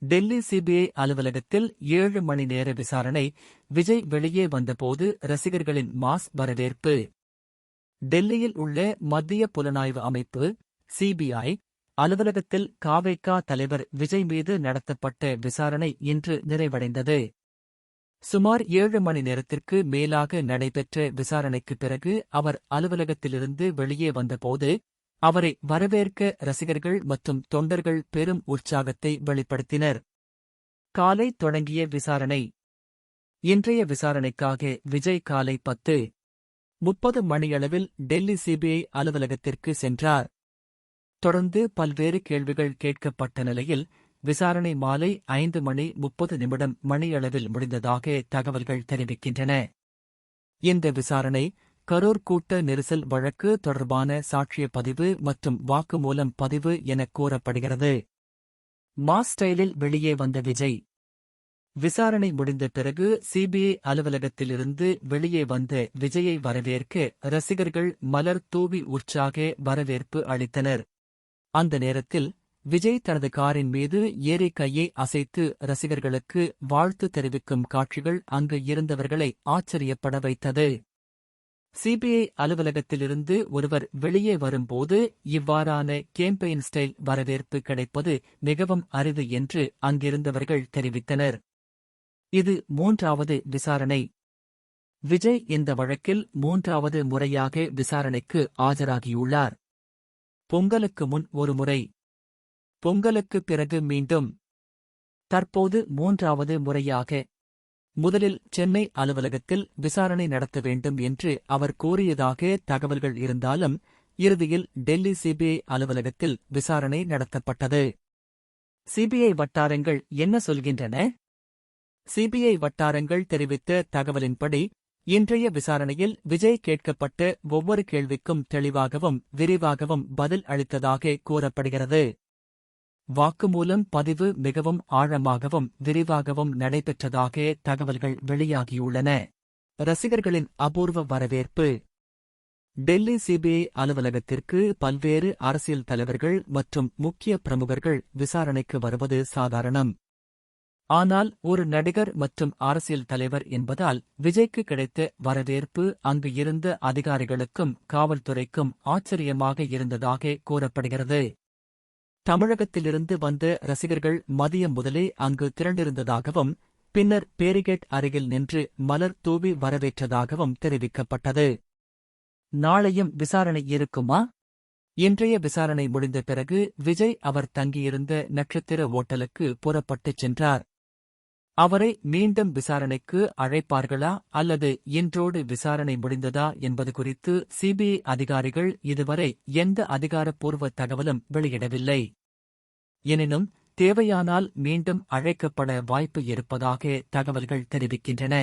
Delhi CBI அலுவலகத்தில் 7 மணி நேர விசாரணை. விஜய் வெளியே வந்தபோது ரசிகர்களின் மாஸ் வரவேற்பு. டெல்லியில் உள்ள மத்திய புலனாய்வு அமைப்பு சிபிஐ அலுவலகத்தில் கா தலைவர் விஜய் மீது நடத்தப்பட்ட விசாரணை இன்று நிறைவடைந்தது. சுமார் 7 மணி நேரத்திற்கு மேலாக நடைபெற்ற விசாரணைக்குப் பிறகு அவர் அலுவலகத்திலிருந்து வெளியே வந்தபோது அவரை வரவேற்க ரசிகர்கள் மற்றும் தொண்டர்கள் பெரும் உற்சாகத்தை வெளிப்படுத்தினர். காலை தொடங்கிய விசாரணை. இன்றைய விசாரணைக்காக விஜய் காலை 10:30 மணியளவில் டெல்லி சிபிஐ அலுவலகத்திற்கு சென்றார். தொடர்ந்து பல்வேறு கேள்விகள் கேட்கப்பட்ட நிலையில் விசாரணை மாலை 5:30 மணியளவில் முடிந்ததாக தகவல்கள் தெரிவிக்கின்றன. இந்த விசாரணை கரூர் கூட்ட நெரிசல் வழக்கு தொடர்பான சாட்சிய பதிவு மற்றும் வாக்குமூலம் பதிவு என கூறப்படுகிறது. மாஸ் ஸ்டைலில் வெளியே வந்த விஜய். விசாரணை முடிந்த பிறகு சிபிஐ அலுவலகத்திலிருந்து வெளியே வந்த விஜயை வரவேற்க ரசிகர்கள் மலர் தூவி உற்சாக வரவேற்பு அளித்தனர். அந்த நேரத்தில் விஜய் தனது காரின் மீது ஏறி கையை அசைத்து ரசிகர்களுக்கு வாழ்த்து தெரிவிக்கும் காட்சிகள் அங்கு இருந்தவர்களை ஆச்சரியப்பட வைத்தது. சிபிஐ அலுவலகத்திலிருந்து ஒருவர் வெளியே வரும்போது இவ்வாறான கேம்பெயின் ஸ்டைல் வரவேற்பு கிடைப்பது மிகவும் அரிது என்று அங்கிருந்தவர்கள் தெரிவித்தனர். இது 3வது விசாரணை. விஜய் இந்த வழக்கில் 3வது முறையாக விசாரணைக்கு ஆஜராகியுள்ளார். பொங்கலுக்கு முன் ஒரு முறை, பொங்கலுக்குப் பிறகு மீண்டும், தற்போது 3வது முறையாக. முதலில் சென்னை அலுவலகத்தில் விசாரணை நடத்த வேண்டும் என்று அவர் கூறியதாக தகவல்கள் இருந்தாலும் இறுதியில் டெல்லி சிபிஐ அலுவலகத்தில் விசாரணை நடத்தப்பட்டது. சிபிஐ வட்டாரங்கள் என்ன சொல்கின்றன? சிபிஐ வட்டாரங்கள் தெரிவித்த தகவலின்படி இன்றைய விசாரணையில் விஜய் கேட்கப்பட்ட ஒவ்வொரு கேள்விக்கும் தெளிவாகவும் விரிவாகவும் பதில் அளித்ததாக கூறப்படுகிறது. வாக்குமூலம் பதிவு மிகவும் ஆழமாகவும் விரிவாகவும் நடைபெற்றதாக தகவல்கள் வெளியாகியுள்ளன. ரசிகர்களின் அபூர்வ வரவேற்பு. டெல்லி சிபிஐ அலுவலகத்திற்கு பல்வேறு அரசியல் தலைவர்கள் மற்றும் முக்கிய பிரமுகர்கள் விசாரணைக்கு வருவது சாதாரணம். ஆனால் ஒரு நடிகர் மற்றும் அரசியல் தலைவர் என்பதால் விஜய்க்கு கிடைத்த வரவேற்பு அங்கு இருந்த அதிகாரிகளுக்கும் காவல்துறைக்கும் ஆச்சரியமாக இருந்ததாக கூறப்படுகிறது. தமிழகத்திலிருந்து வந்த ரசிகர்கள் மதியம் முதலே அங்கு திரண்டிருந்ததாகவும் பின்னர் பேரிகேட் அருகில் நின்று மலர் தூவி வரவேற்றதாகவும் தெரிவிக்கப்பட்டது. நாளையும் விசாரணை இருக்குமா? இன்றைய விசாரணை முடிந்த பிறகு விஜய் அவர் தங்கியிருந்த நட்சத்திர ஓட்டலுக்கு புறப்பட்டுச் சென்றார். அவரை மீண்டும் விசாரணைக்கு அழைப்பார்களா அல்லது இன்றோடு விசாரணை முடிந்ததா என்பது குறித்து சிபிஐ அதிகாரிகள் இதுவரை எந்த அதிகாரப்பூர்வ தகவலும் வெளியிடவில்லை. எனினும் தேவையானால் மீண்டும் அழைக்கப்பட வாய்ப்பு இருப்பதாக தகவல்கள் தெரிவிக்கின்றன.